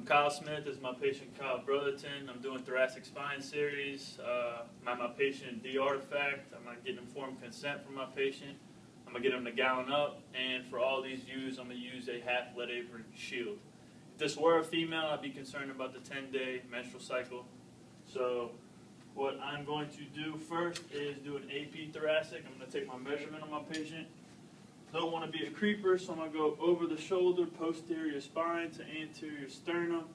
Kyle Smith. This is my patient Kyle Brotherton. I'm doing thoracic spine series. My patient D Artifact. I'm going to get informed consent from my patient. I'm going to get him to gown up, and for all these views, I'm going to use a half lead apron shield. If this were a female, I'd be concerned about the 10-day menstrual cycle. So what I'm going to do first is do an AP thoracic. I'm going to take my measurement on my patient. Don't want to be a creeper, so I'm going to go over the shoulder, posterior spine to anterior sternum.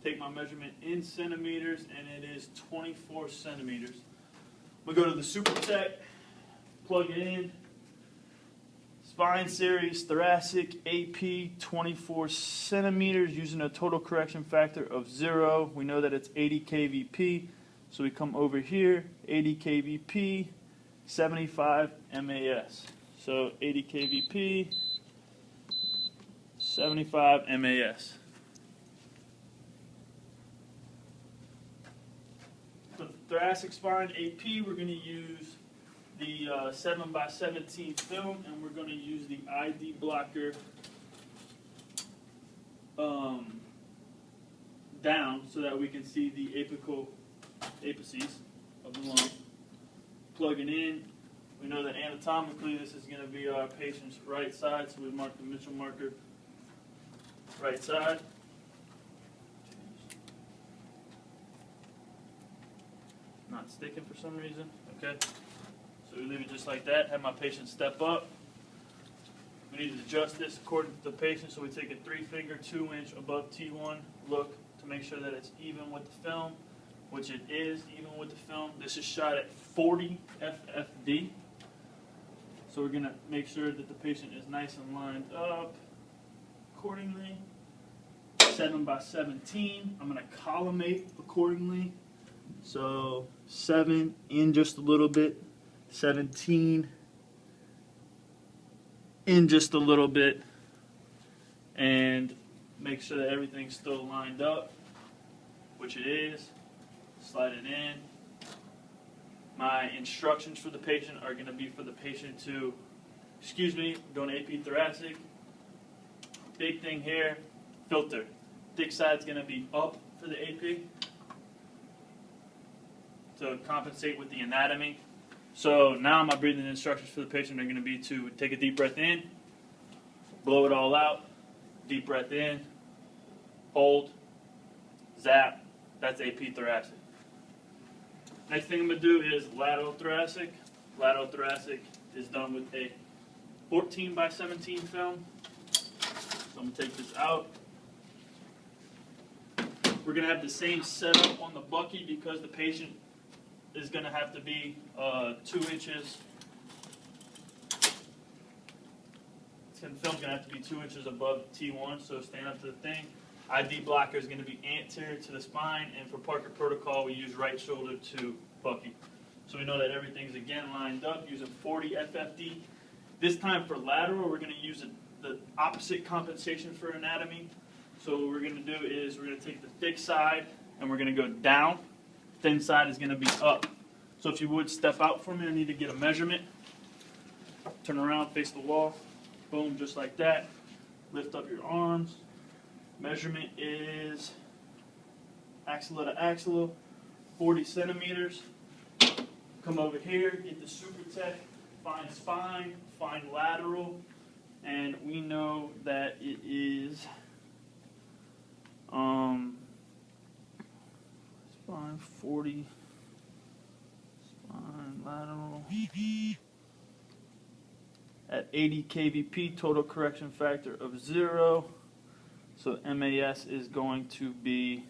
Take my measurement in centimeters, and it is 24 centimeters. I'm going to go to the Super Tech, plug it in. Spine series, thoracic, AP, 24 centimeters, using a total correction factor of 0. We know that it's 80 kVp, so we come over here, 80 kVp, 75 MAS. So 80 kVp, 75 MAS. For the thoracic spine AP, we're going to use the 7x17 film, and we're going to use the ID blocker down so that we can see the apices of the lung. Plug it in. We know that anatomically this is going to be our patient's right side, so we mark the Mitchell marker right side. Not sticking for some reason. Okay. So we leave it just like that, have my patient step up. We need to adjust this according to the patient, so we take a 3-finger, 2-inch above T1 look to make sure that it's even with the film, which it is even with the film. This is shot at 40 FFD. So we're going to make sure that the patient is nice and lined up accordingly. 7x17, I'm going to collimate accordingly. So 7 in just a little bit. 17 in just a little bit, and make sure that everything's still lined up, which it is. Slide it in. My instructions for the patient are going to be for the patient to, doing AP thoracic. Big thing here, filter. Thick side's going to be up for the AP to compensate with the anatomy. So now my breathing instructions for the patient are going to be to take a deep breath in, blow it all out, deep breath in, hold, zap. That's AP thoracic. Next thing I'm going to do is lateral thoracic. Lateral thoracic is done with a 14x17 film. So I'm going to take this out. We're going to have the same setup on the bucky because the patient is going to have to be 2 inches. The film's going to have to be 2 inches above T1, so stand up to the thing. ID blocker is going to be anterior to the spine, and for Parker protocol, we use right shoulder to bucky. So we know that everything's again lined up using 40 FFD. This time for lateral, we're going to use the opposite compensation for anatomy. So what we're going to do is we're going to take the thick side and we're going to go down. Thin side is going to be up. So if you would step out for me, I need to get a measurement. Turn around, face the wall. Boom, just like that. Lift up your arms. Measurement is axilla to axilla, 40 centimeters. Come over here, get the Super Tech, find spine, find lateral, and we know that it is spine 40, spine lateral at 80 kVp, total correction factor of 0. So MAS is going to be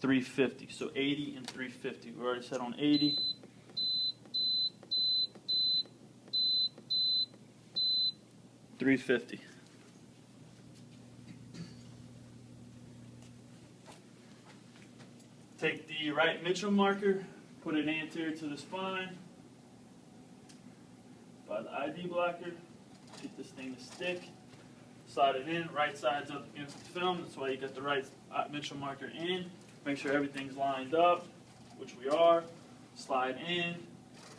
350. So 80 and 350. We already set on 80. $350. Take the right Mitchell marker, put it anterior to the spine. By the ID blocker, get this thing to stick. Slide it in, right side's up against the film. That's why you got the right Mitchell marker in. Make sure everything's lined up, which we are. Slide in,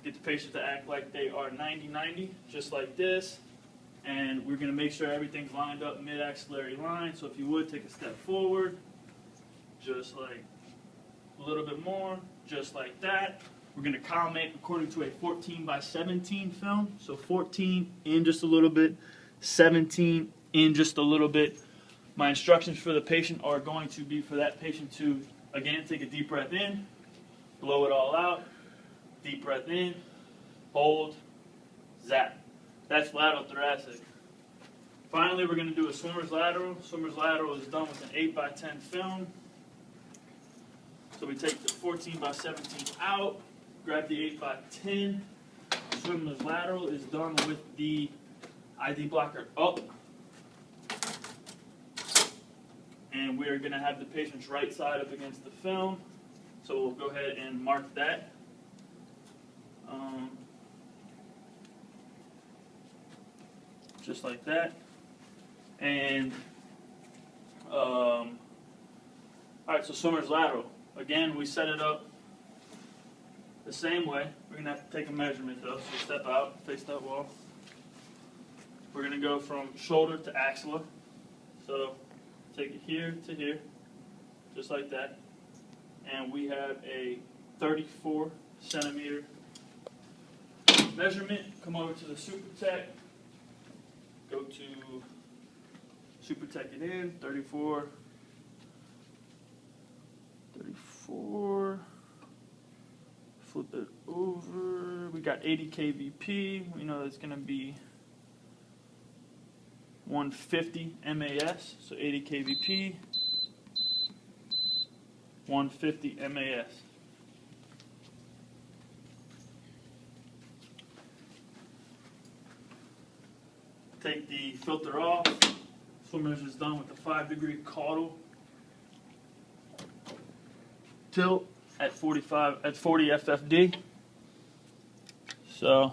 get the patient to act like they are 90-90, just like this. And we're going to make sure everything's lined up mid-axillary line. So if you would, take a step forward, just like a little bit more, just like that. We're going to collimate according to a 14x17 film. So 14 in just a little bit, 17 in just a little bit. My instructions for the patient are going to be for that patient to, again, take a deep breath in, blow it all out, deep breath in, hold, zap. That's lateral thoracic. Finally, we're going to do a swimmer's lateral. Swimmer's lateral is done with an 8x10 film. So we take the 14x17 out, grab the 8x10. Swimmer's lateral is done with the ID blocker up. And we are going to have the patient's right side up against the film. So we'll go ahead and mark that. Just like that. And, alright, so swimmer's lateral. Again, we set it up the same way. We're going to have to take a measurement though. So step out, face that wall. We're going to go from shoulder to axilla. So take it here to here, just like that. And we have a 34 centimeter measurement. Come over to the SuperTech. Go to SuperTech it in, 34, flip it over. We got 80 kVp. We know it's going to be 150 MAS, so 80 kVp, 150 MAS. Take the filter off. Swimmer's is done with a 5-degree caudal tilt at 40 FFD. So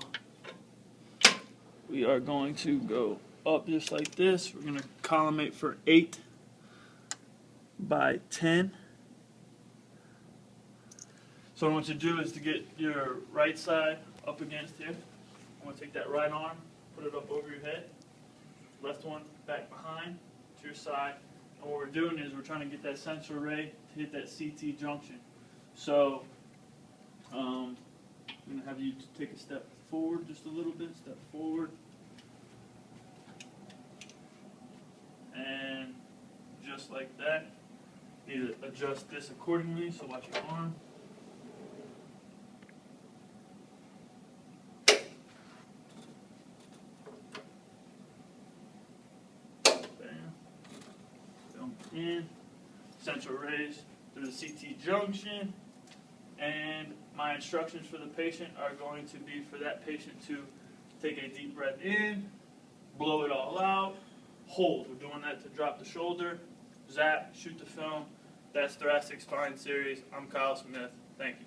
we are going to go up just like this. We're going to collimate for 8x10. So what I want you to do is to get your right side up against here. I want to take that right arm, put it up over your head. Left one back behind to your side. And what we're doing is we're trying to get that sensor array to hit that CT junction. So I'm going to have you take a step forward just a little bit, step forward. And just like that. Need to adjust this accordingly, so watch your arm. In, sensor rays through the CT junction, and my instructions for the patient are going to be for that patient to take a deep breath in, blow it all out, hold. We're doing that to drop the shoulder, zap, shoot the film. That's Thoracic Spine Series. I'm Kyle Smith. Thank you.